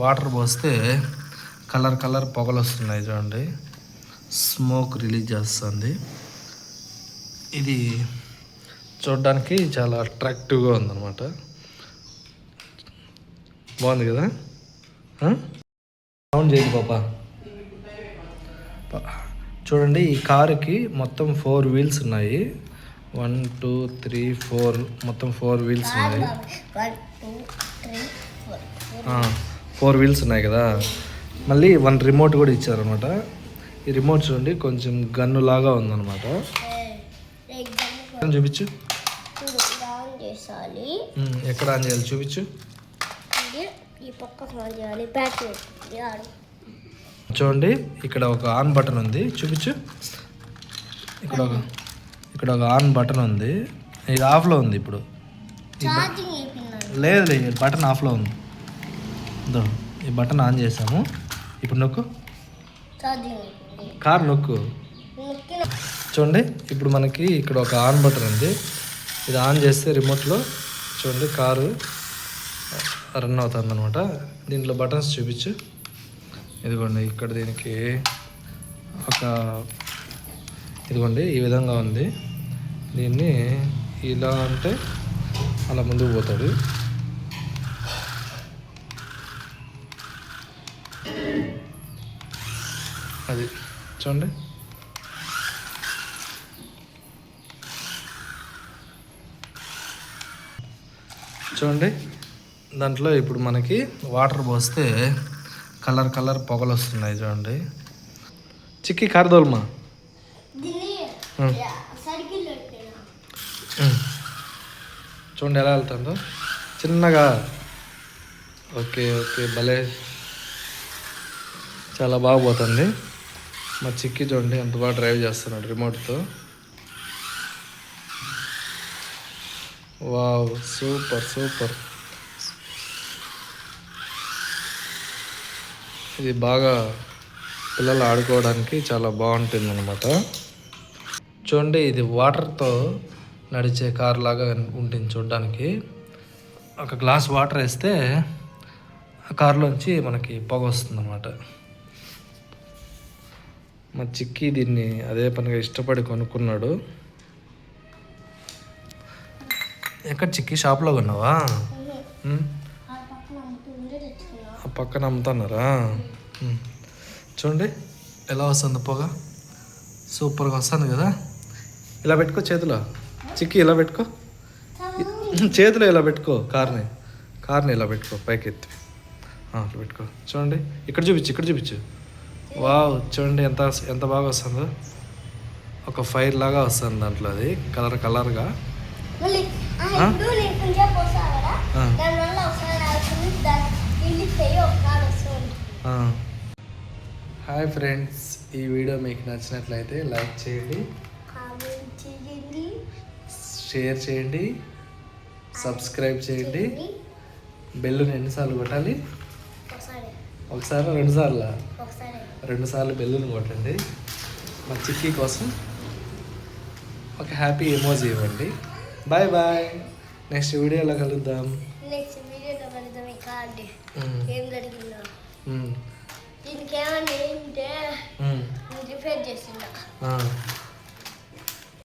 Water పోస్తే colour పొగలు వస్తున్నాయి చూడండి, స్మోక్ రిలీజ్ చేస్తుంది. ఇది చూడడానికి చాలా అట్రాక్టివ్గా ఉందన్నమాట. బాగుంది కదా. సౌండ్ చేయండి పాపా. చూడండి, ఈ కారుకి మొత్తం 4 వీల్స్ ఉన్నాయి. 1 2 3 4 మొత్తం 4 వీల్స్ ఉన్నాయి. 4 వీల్స్ ఉన్నాయి కదా. మళ్ళీ 1 రిమోట్ కూడా ఇచ్చారనమాట. ఈ రిమోట్ చూడండి కొంచెం గన్ను లాగా ఉందన్నమాట. చూపించు, ఎక్కడ ఆన్ చేయాలి చూపించు. చూడండి, ఇక్కడ ఒక ఆన్ బటన్ ఉంది, చూపించు. ఇక్కడ ఒక ఆన్ బటన్ ఉంది, ఇది ఆఫ్లో ఉంది. ఇప్పుడు లేదు, బటన్ ఆఫ్లో ఉంది. ఈ బటన్ ఆన్ చేసాము. ఇప్పుడు నొక్కు, కార్ నొక్కు. చూడండి, ఇప్పుడు మనకి ఇక్కడ ఒక ఆన్ బటన్ ఉంది. ఇది ఆన్ చేస్తే రిమోట్లో చూడండి కారు రన్ అవుతుంది అనమాట. దీంట్లో బటన్స్ చూపించు. ఇదిగోండి, ఇక్కడ దీనికి ఇదిగోండి ఈ విధంగా ఉంది. దీన్ని ఇలా అంటే అలా ముందుకు పోతాడు. అది చూడండి. చూడండి, దాంట్లో ఇప్పుడు మనకి వాటర్ పోస్తే కలర్ పొగలు వస్తున్నాయి చూడండి. చిక్కి కారదోల్మా. చూడండి ఎలా వెళ్తుందో చిన్నగా. ఓకే భలే, చాలా బాగా పోతుంది. మా చిక్కి చూడండి ఎంత బాగా డ్రైవ్ చేస్తున్నాడు రిమోట్తో. Wow, super. ఇది బాగా పిల్లలు ఆడుకోవడానికి చాలా బాగుంటుంది అనమాట. చూడండి, ఇది వాటర్తో నడిచే కార్ లాగా ఉంటుంది చూడడానికి. ఒక గ్లాస్ వాటర్ వేస్తే ఆ కార్లోంచి మనకి పొగ వస్తుంది అన్నమాట. మా చిక్కి దీన్ని అదే పనిగా ఇష్టపడి కొనుక్కున్నాడు. ఎక్కడ చిక్కి, షాప్లో కొన్నావా? ఆ పక్కన అమ్ముతున్నారా? చూడండి ఎలా వస్తుంది పొగ, సూపర్గా వస్తుంది కదా. ఇలా పెట్టుకో చేతిలో, చిక్కి ఇలా పెట్టుకో, చేతిలో ఇలా పెట్టుకో. కార్ని ఇలా పెట్టుకో, పైకి ఎత్తి అట్లా పెట్టుకో. చూడండి, ఇక్కడ చూపించు. వావ్, చూడండి ఎంత బాగా వస్తుందో. ఒక ఫైర్ లాగా వస్తుంది దాంట్లో, అది కలర్గా. హాయ్ ఫ్రెండ్స్, ఈ వీడియో మీకు నచ్చినట్లయితే లైక్ చేయండి, షేర్ చేయండి, సబ్స్క్రైబ్ చేయండి. బెల్లుని ఎన్నిసార్లు కొట్టాలి? ఒకసారి, 2 సార్లు? 2 సార్లు బెల్లుని కొట్టండి. మా చిక్కీ కోసం ఒక హ్యాపీ ఎమోజీ ఇవ్వండి. బాయ్. నెక్స్ట్ వీడియోలో కలుద్దాం. ఏం జరిగిందో దీనికి ఏమన్నా రిపేర్ చేసిందా?